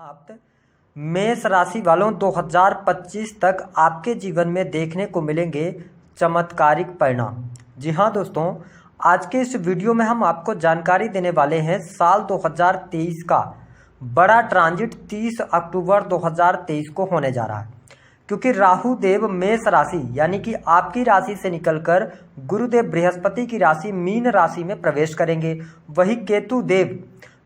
आप मेष राशि वालों 2025 तक आपके जीवन में देखने को मिलेंगे चमत्कारिक परिणाम। जी हाँ दोस्तों, आज के इस वीडियो में हम आपको जानकारी देने वाले हैं साल 2023 का बड़ा ट्रांजिट 30 अक्टूबर 2023 को होने जा रहा है। क्योंकि राहु देव मेष राशि यानी कि आपकी राशि से निकलकर गुरुदेव बृहस्पति की राशि मीन राशि में प्रवेश करेंगे। वही केतु देव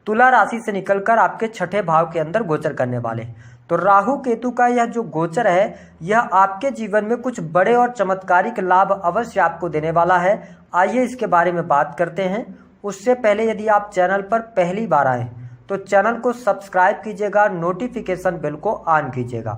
तुला राशि से निकलकर आपके छठे भाव के अंदर गोचर करने वाले। तो राहु केतु का यह जो गोचर है यह आपके जीवन में कुछ बड़े और चमत्कारिक लाभ अवश्य आपको देने वाला है। आइए इसके बारे में बात करते हैं। उससे पहले यदि आप चैनल पर पहली बार आए तो चैनल को सब्सक्राइब कीजिएगा, नोटिफिकेशन बेल को ऑन कीजिएगा।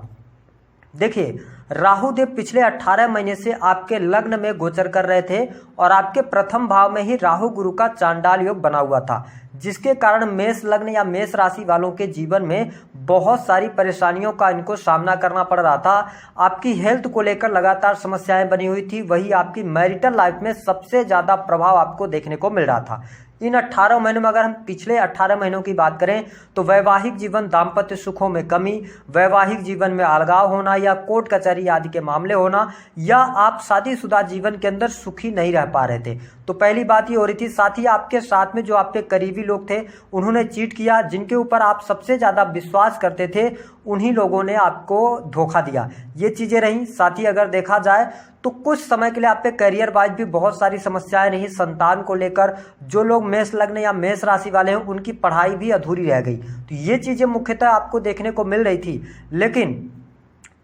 देखिए, राहु देव पिछले 18 महीने से आपके लग्न में गोचर कर रहे थे और आपके प्रथम भाव में ही राहु गुरु का चांडाल योग बना हुआ था, जिसके कारण मेष लग्न या मेष राशि वालों के जीवन में बहुत सारी परेशानियों का इनको सामना करना पड़ रहा था। आपकी हेल्थ को लेकर लगातार समस्याएं बनी हुई थी। वही आपकी मैरिटल लाइफ में सबसे ज़्यादा प्रभाव आपको देखने को मिल रहा था। इन 18 महीनों में अगर हम पिछले 18 महीनों की बात करें तो वैवाहिक जीवन, दाम्पत्य सुखों में कमी, वैवाहिक जीवन में अलगाव होना या कोर्ट कचहरी आदि के मामले होना, या आप शादीशुदा जीवन के अंदर सुखी नहीं रह पा रहे थे। तो पहली बात ये हो रही थी। साथ ही आपके साथ में जो आपके करीबी लोग थे उन्होंने चीट किया। जिनके ऊपर आप सबसे ज़्यादा विश्वास करते थे उन्हीं लोगों ने आपको धोखा दिया। ये चीज़ें रहीं। साथ ही अगर देखा जाए तो कुछ समय के लिए आपके करियर वाइज भी बहुत सारी समस्याएं रही। संतान को लेकर जो लोग मेष लग्न या मेष राशि वाले हैं उनकी पढ़ाई भी अधूरी रह गई। तो ये चीज़ें मुख्यतः आपको देखने को मिल रही थी। लेकिन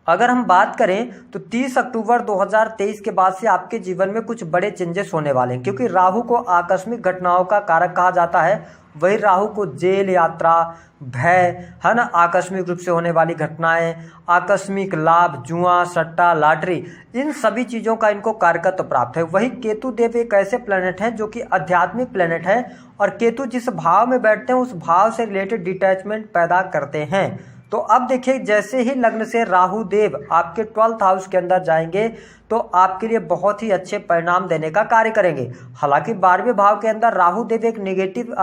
अगर हम बात करें तो 30 अक्टूबर 2023 के बाद से आपके जीवन में कुछ बड़े चेंजेस होने वाले हैं। क्योंकि राहु को आकस्मिक घटनाओं का कारक कहा जाता है। वही राहु को जेल, यात्रा, भय, है ना, आकस्मिक रूप से होने वाली घटनाएं, आकस्मिक लाभ, जुआ, सट्टा, लॉटरी, इन सभी चीज़ों का इनको कारकत्व प्राप्त है। वही केतु देव एक ऐसे प्लेनेट हैं जो कि आध्यात्मिक प्लेनेट है और केतु जिस भाव में बैठते हैं उस भाव से रिलेटेड डिटैचमेंट पैदा करते हैं। तो अब देखिए, जैसे ही लग्न से राहु देव आपके 12th हाउस के अंदर जाएंगे तो आपके लिए बहुत ही अच्छे परिणाम देने का कार्य करेंगे। हालांकि 12वें भाव के अंदर राहु देव एक नेगेटिव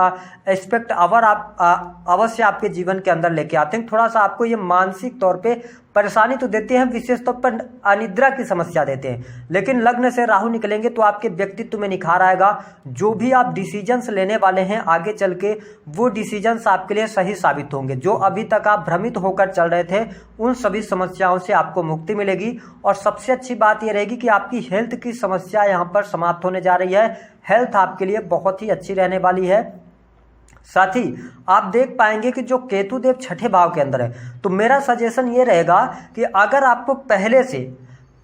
एस्पेक्ट अवश्य आपके जीवन के अंदर लेके आते हैं। थोड़ा सा आपको ये मानसिक तौर पे परेशानी तो देते हैं, विशेष तौर पर अनिद्रा की समस्या देते हैं। लेकिन लग्न से राहु निकलेंगे तो आपके व्यक्तित्व में निखार आएगा। जो भी आप डिसीजंस लेने वाले हैं आगे चल के वो डिसीजंस आपके लिए सही साबित होंगे। जो अभी तक आप भ्रमित होकर चल रहे थे उन सभी समस्याओं से आपको मुक्ति मिलेगी। और सबसे अच्छी बात यह रहेगी कि आपकी हेल्थ की समस्या यहाँ पर समाप्त होने जा रही है। हेल्थ आपके लिए बहुत ही अच्छी रहने वाली है। साथ ही आप देख पाएंगे कि जो केतु देव छठे भाव के अंदर है, तो मेरा सजेशन ये रहेगा कि अगर आपको पहले से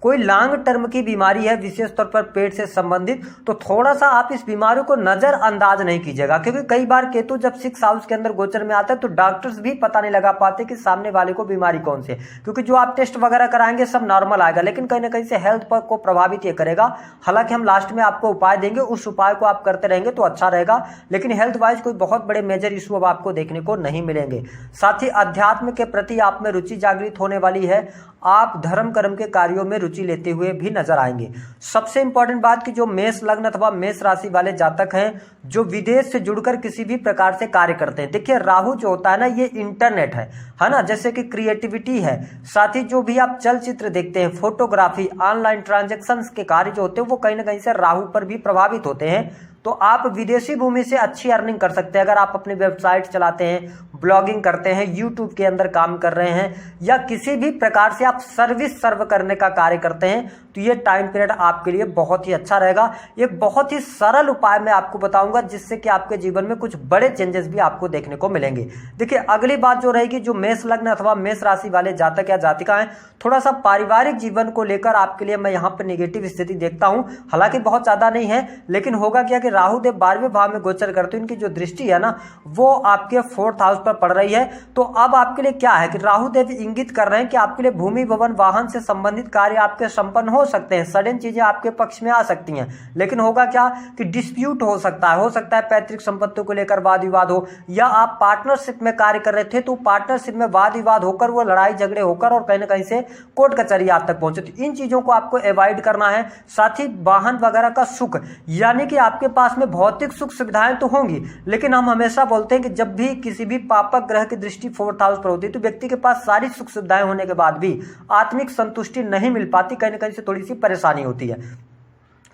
कोई लॉन्ग टर्म की बीमारी है, विशेष तौर पर पेट से संबंधित, तो थोड़ा सा आप इस बीमारी को नज़रअंदाज नहीं कीजिएगा। क्योंकि कई बार केतु जब 6 हाउस के अंदर गोचर में आता है तो डॉक्टर्स भी पता नहीं लगा पाते कि सामने वाले को बीमारी कौन सी है। क्योंकि जो आप टेस्ट वगैरह कराएंगे सब नॉर्मल आएगा, लेकिन कहीं ना कहीं से हेल्थ पर को प्रभावित ये करेगा। हालांकि हम लास्ट में आपको उपाय देंगे, उस उपाय को आप करते रहेंगे तो अच्छा रहेगा। लेकिन हेल्थ वाइज कोई बहुत बड़े मेजर इशू अब आपको देखने को नहीं मिलेंगे। साथ ही अध्यात्म के प्रति आप में रुचि जागृत होने वाली है। आप धर्म कर्म के कार्यों में रुचि लेते हुए भी नजर आएंगे। सबसे इंपॉर्टेंट बात कि जो मेष लग्न अथवा मेष राशि वाले जातक हैं जो विदेश से जुड़कर किसी भी प्रकार से कार्य करते हैं, देखिए राहु जो होता है ना, ये इंटरनेट है ना, जैसे कि क्रिएटिविटी है। साथ ही जो भी आप चलचित्र देखते हैं, फोटोग्राफी, ऑनलाइन ट्रांजेक्शन्स के कार्य जो होते हैं वो कहीं ना कहीं से राहु पर भी प्रभावित होते हैं। तो आप विदेशी भूमि से अच्छी अर्निंग कर सकते हैं। अगर आप अपनी वेबसाइट चलाते हैं, ब्लॉगिंग करते हैं, यूट्यूब के अंदर काम कर रहे हैं, या किसी भी प्रकार से आप सर्विस सर्व करने का कार्य करते हैं, तो ये टाइम पीरियड आपके लिए बहुत ही अच्छा रहेगा। एक बहुत ही सरल उपाय मैं आपको बताऊंगा जिससे कि आपके जीवन में कुछ बड़े चेंजेस भी आपको देखने को मिलेंगे। देखिए, अगली बात जो रहेगी, जो मेष लग्न अथवा मेष राशि वाले जातक या जातिका हैं, थोड़ा सा पारिवारिक जीवन को लेकर आपके लिए मैं यहाँ पर नेगेटिव स्थिति देखता हूँ। हालांकि बहुत ज्यादा नहीं है, लेकिन होगा क्या कि राहु देव 12वें भाव में गोचर करते हैं, इनकी जो दृष्टि है ना वो आपके 4th हाउस पर पड़ रही है। तो अब आपके लिए क्या है कि राहु देव इंगित कर रहे हैं कि आपके लिए भूमि, भवन, वाहन से संबंधित कार्य आपके संपन्न हो सकते हैं। सडन चीजें आपके पक्ष में आ सकती हैं। लेकिन होगा क्या कि डिस्प्यूट हो सकता है पैतृक संपत्ति को लेकर वाद विवाद हो, या आप पार्टनरशिप में कार्य कर रहे थे तो पार्टनरशिप में वाद विवाद होकर वो लड़ाई झगड़े होकर और कहीं ना कहीं से कोर्ट कचहरी आज तक पहुंचे। तो इन चीजों को आपको अवॉइड करना है। साथ ही वाहन वगैरह का सुख, यानी कि आपके पास में भौतिक सुख सुविधाएं तो होंगी, लेकिन हम हमेशा बोलते हैं कि जब भी किसी भी पापक ग्रह की दृष्टि 4th हाउस पर होती है तो व्यक्ति के पास सारी सुख सुविधाएं होने के बाद भी आत्मिक संतुष्टि नहीं मिल पाती, कहीं ना कहीं से थोड़ी सी परेशानी होती है।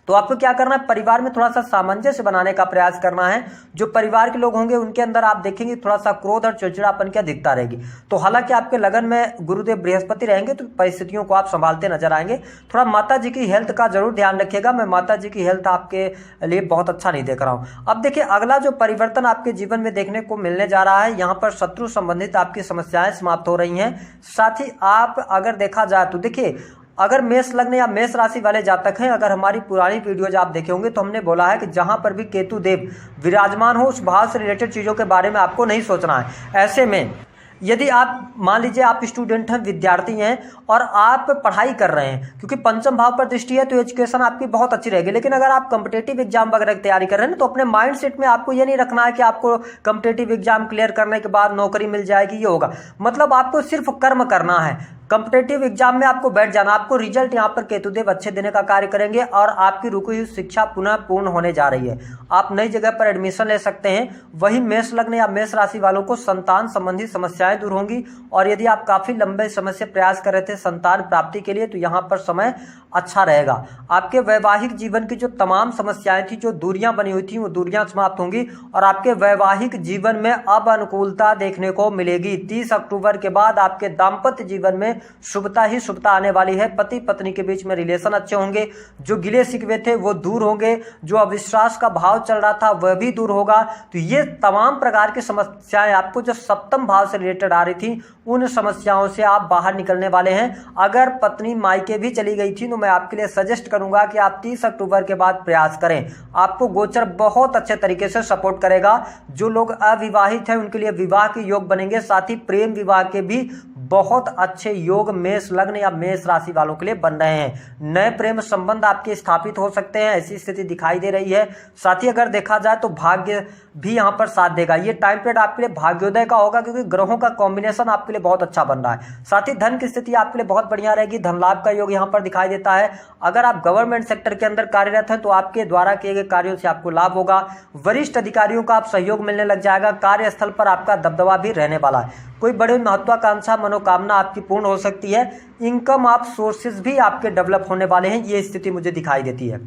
तो आपको क्या करना है, परिवार में थोड़ा सा सामंजस्य बनाने का प्रयास करना है। जो परिवार के लोग होंगे उनके अंदर आप देखेंगे थोड़ा सा क्रोध और चिड़चिड़ापन क्या दिखता रहेगी। तो हालांकि आपके लगन में गुरुदेव बृहस्पति रहेंगे तो परिस्थितियों को आप संभालते नजर आएंगे। थोड़ा माता जी की हेल्थ का जरूर ध्यान रखिएगा, मैं माता जी की हेल्थ आपके लिए बहुत अच्छा नहीं देख रहा हूँ। अब देखिए अगला जो परिवर्तन आपके जीवन में देखने को मिलने जा रहा है, यहाँ पर शत्रु संबंधित आपकी समस्याएं समाप्त हो रही हैं। साथ ही आप अगर देखा जाए तो देखिए अगर मेष लग्न या मेष राशि वाले जातक हैं, अगर हमारी पुरानी वीडियोज आप देखे होंगे तो हमने बोला है कि जहां पर भी केतु देव विराजमान हो उस भाव से रिलेटेड चीज़ों के बारे में आपको नहीं सोचना है। ऐसे में यदि आप मान लीजिए आप स्टूडेंट हैं, विद्यार्थी हैं और आप पढ़ाई कर रहे हैं, क्योंकि पंचम भाव पर दृष्टि है तो एजुकेशन आपकी बहुत अच्छी रहेगी। लेकिन अगर आप कॉम्पिटेटिव एग्जाम वगैरह की तैयारी कर रहे हैं तो अपने माइंड सेट में आपको ये नहीं रखना है कि आपको कॉम्पिटेटिव एग्जाम क्लियर करने के बाद नौकरी मिल जाएगी, ये होगा। मतलब आपको सिर्फ कर्म करना है। कॉम्पिटेटिव एग्जाम में आपको बैठ जाना, आपको रिजल्ट यहाँ पर केतुदेव अच्छे देने का कार्य करेंगे और आपकी रुकी हुई शिक्षा पुनः पूर्ण होने जा रही है। आप नई जगह पर एडमिशन ले सकते हैं। वही मेष लग्न या मेष राशि वालों को संतान संबंधी समस्याएं दूर होंगी और यदि आप काफी लंबे समय से प्रयास कर रहे थे संतान प्राप्ति के लिए तो यहाँ पर समय अच्छा रहेगा। आपके वैवाहिक जीवन की जो तमाम समस्याएं थी, जो दूरियां बनी हुई थी, वो दूरियां समाप्त होंगी और आपके वैवाहिक जीवन में अब अनुकूलता देखने को मिलेगी। 30 अक्टूबर के बाद आपके दाम्पत्य जीवन में शुभता ही शुभता आने वाली है। पति पत्नी के बीच में रिलेशन अच्छे होंगे, जो गिले शिकवे थे वो दूर होंगे, जो अविश्वास का भाव चल रहा था वह भी दूर होगा। तो ये तमाम प्रकार की समस्याएं आपको जो सप्तम भाव से रिलेटेड आ रही थी उन समस्याओं से आप बाहर निकलने वाले हैं। अगर पत्नी मायके भी चली गई थी तो मैं आपके लिए सजेस्ट करूंगा कि आप 30 अक्टूबर के बाद प्रयास करें। आपको गोचर बहुत अच्छे तरीके से सपोर्ट करेगा। जो लोग अविवाहित हैं उनके लिए विवाह के योग बनेंगे, साथ ही प्रेम विवाह के भी बहुत अच्छे योग मेष लग्न या मेष राशि वालों के लिए बन रहे हैं। नए प्रेम संबंध आपके स्थापित हो सकते हैं, ऐसी स्थिति दिखाई दे रही है। साथ ही अगर देखा जाए तो भाग्य भी यहाँ पर साथ देगा। ये टाइम पीरियड आपके लिए भाग्योदय का होगा क्योंकि ग्रहों का कॉम्बिनेशन आपके लिए बहुत अच्छा बन रहा है। साथ ही धन की स्थिति आपके लिए बहुत बढ़िया रहेगी। धन लाभ का योग यहाँ पर दिखाई देता है। अगर आप गवर्नमेंट सेक्टर के अंदर कार्यरत हैं तो आपके द्वारा किए गए कार्यों से आपको लाभ होगा। वरिष्ठ अधिकारियों का आप सहयोग मिलने लग जाएगा। कार्यस्थल पर आपका दबदबा भी रहने वाला है। कोई बड़ी महत्वाकांक्षा मनोकामना आपकी पूर्ण हो सकती है। इनकम आप सोर्सेज भी आपके डेवलप होने वाले हैं, ये स्थिति मुझे दिखाई देती है।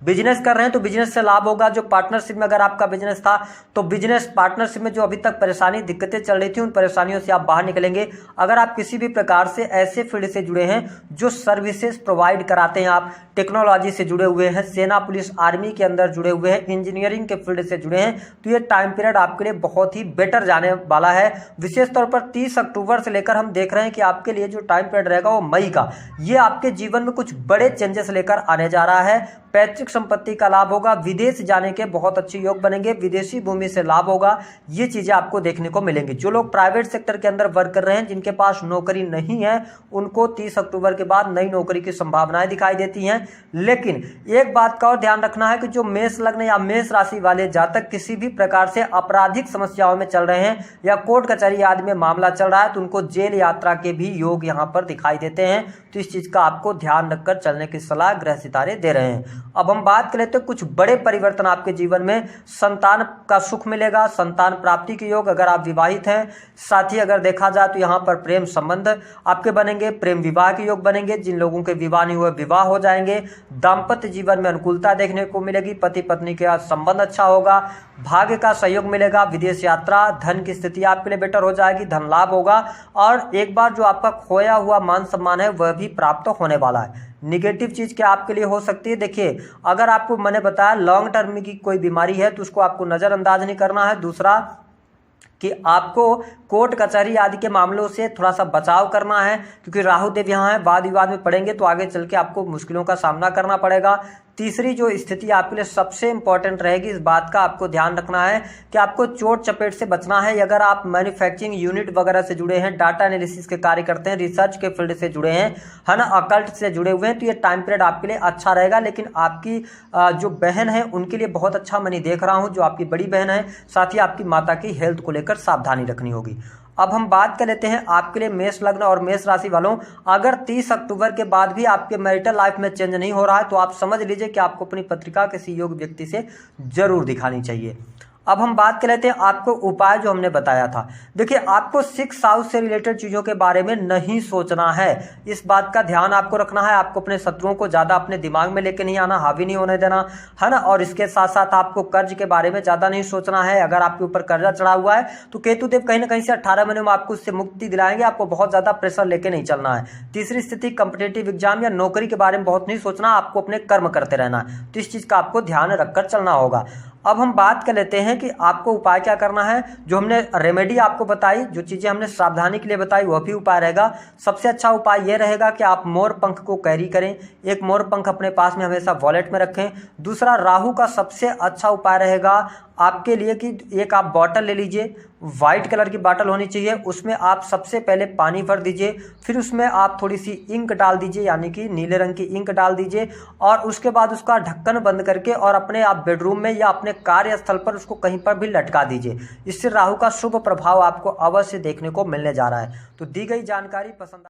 बिजनेस कर रहे हैं तो बिजनेस से लाभ होगा। जो पार्टनरशिप में अगर आपका बिजनेस था तो बिजनेस पार्टनरशिप में जो अभी तक परेशानी दिक्कतें चल रही थी उन परेशानियों से आप बाहर निकलेंगे। अगर आप किसी भी प्रकार से ऐसे फील्ड से जुड़े हैं जो सर्विसेज प्रोवाइड कराते हैं, आप टेक्नोलॉजी से जुड़े हुए हैं, सेना पुलिस आर्मी के अंदर जुड़े हुए हैं, इंजीनियरिंग के फील्ड से जुड़े हैं, तो ये टाइम पीरियड आपके लिए बहुत ही बेटर जाने वाला है। विशेष तौर पर 30 अक्टूबर से लेकर हम देख रहे हैं कि आपके लिए जो टाइम पीरियड रहेगा वो मई का, ये आपके जीवन में कुछ बड़े चेंजेस लेकर आने जा रहा है। पैतृक संपत्ति का लाभ होगा। विदेश जाने के बहुत अच्छे योग बनेंगे। विदेशी भूमि से लाभ होगा। ये चीजें आपको देखने को मिलेंगी। जो लोग प्राइवेट सेक्टर के अंदर वर्क कर रहे हैं, जिनके पास नौकरी नहीं है, उनको 30 अक्टूबर के बाद नई नौकरी की संभावनाएं दिखाई देती हैं। लेकिन एक बात का और ध्यान रखना है कि जो मेष लग्न या मेष राशि वाले जातक किसी भी प्रकार से आपराधिक समस्याओं में चल रहे हैं या कोर्ट कचहरी आदि में मामला चल रहा है तो उनको जेल यात्रा के भी योग यहाँ पर दिखाई देते हैं। तो इस चीज का आपको ध्यान रखकर चलने की सलाह ग्रह सितारे दे रहे हैं। अब हम बात कर लेते हैं कुछ बड़े परिवर्तन आपके जीवन में। संतान का सुख मिलेगा, संतान प्राप्ति के योग अगर आप विवाहित हैं। साथ ही अगर देखा जाए तो यहाँ पर प्रेम संबंध आपके बनेंगे, प्रेम विवाह के योग बनेंगे। जिन लोगों के विवाह नहीं हुए विवाह हो जाएंगे। दाम्पत्य जीवन में अनुकूलता देखने को मिलेगी। पति पत्नी के संबंध अच्छा होगा। भाग्य का सहयोग मिलेगा। विदेश यात्रा, धन की स्थिति आपके लिए बेटर हो जाएगी। धन लाभ होगा और एक बार जो आपका खोया हुआ मान सम्मान है वह भी प्राप्त होने वाला है। निगेटिव चीज क्या आपके लिए हो सकती है, देखिए अगर आपको मैंने बताया लॉन्ग टर्म की कोई बीमारी है तो उसको आपको नजरअंदाज नहीं करना है। दूसरा कि आपको कोर्ट कचहरी आदि के मामलों से थोड़ा सा बचाव करना है क्योंकि राहु देव यहाँ है। वाद विवाद में पड़ेंगे तो आगे चल के आपको मुश्किलों का सामना करना पड़ेगा। तीसरी जो स्थिति आपके लिए सबसे इंपॉर्टेंट रहेगी, इस बात का आपको ध्यान रखना है कि आपको चोट चपेट से बचना है। अगर आप मैन्युफैक्चरिंग यूनिट वगैरह से जुड़े हैं, डाटा एनालिसिस के कार्य करते हैं, रिसर्च के फील्ड से जुड़े हैं, है ना, अकल्ट से जुड़े हुए हैं, तो ये टाइम पीरियड आपके लिए अच्छा रहेगा। लेकिन आपकी जो बहन है उनके लिए बहुत अच्छा मैं नहीं देख रहा हूँ, जो आपकी बड़ी बहन है। साथ ही आपकी माता की हेल्थ को लेकर सावधानी रखनी होगी। अब हम बात कर लेते हैं आपके लिए मेष लग्न और मेष राशि वालों, अगर 30 अक्टूबर के बाद भी आपके मैरिटल लाइफ में चेंज नहीं हो रहा है तो आप समझ लीजिए कि आपको अपनी पत्रिका किसी योग्य व्यक्ति से जरूर दिखानी चाहिए। अब हम बात कर लेते हैं आपको उपाय जो हमने बताया था। देखिए, आपको 6 हाउस से रिलेटेड चीज़ों के बारे में नहीं सोचना है, इस बात का ध्यान आपको रखना है। आपको अपने शत्रुओं को ज़्यादा अपने दिमाग में लेके नहीं आना, हावी नहीं होने देना, है ना। और इसके साथ साथ आपको कर्ज के बारे में ज़्यादा नहीं सोचना है। अगर आपके ऊपर कर्जा चढ़ा हुआ है तो केतु देव कहीं ना कहीं से 18 महीने में आपको उससे मुक्ति दिलाएंगे। आपको बहुत ज़्यादा प्रेशर लेके नहीं चलना है। तीसरी स्थिति, कॉम्पिटिटिव एग्जाम या नौकरी के बारे में बहुत नहीं सोचना, आपको अपने कर्म करते रहना है। तो इस चीज़ का आपको ध्यान रखकर चलना होगा। अब हम बात कर लेते हैं कि आपको उपाय क्या करना है। जो हमने रेमेडी आपको बताई, जो चीज़ें हमने सावधानी के लिए बताई, वह भी उपाय रहेगा। सबसे अच्छा उपाय यह रहेगा कि आप मोर पंख को कैरी करें, एक मोर पंख अपने पास में हमेशा वॉलेट में रखें। दूसरा, राहु का सबसे अच्छा उपाय रहेगा आपके लिए कि एक आप बॉटल ले लीजिए, वाइट कलर की बॉटल होनी चाहिए, उसमें आप सबसे पहले पानी भर दीजिए, फिर उसमें आप थोड़ी सी इंक डाल दीजिए, यानी कि नीले रंग की इंक डाल दीजिए, और उसके बाद उसका ढक्कन बंद करके और अपने आप बेडरूम में या अपने कार्यस्थल पर उसको कहीं पर भी लटका दीजिए। इससे राहु का शुभ प्रभाव आपको अवश्य देखने को मिलने जा रहा है। तो दी गई जानकारी पसंद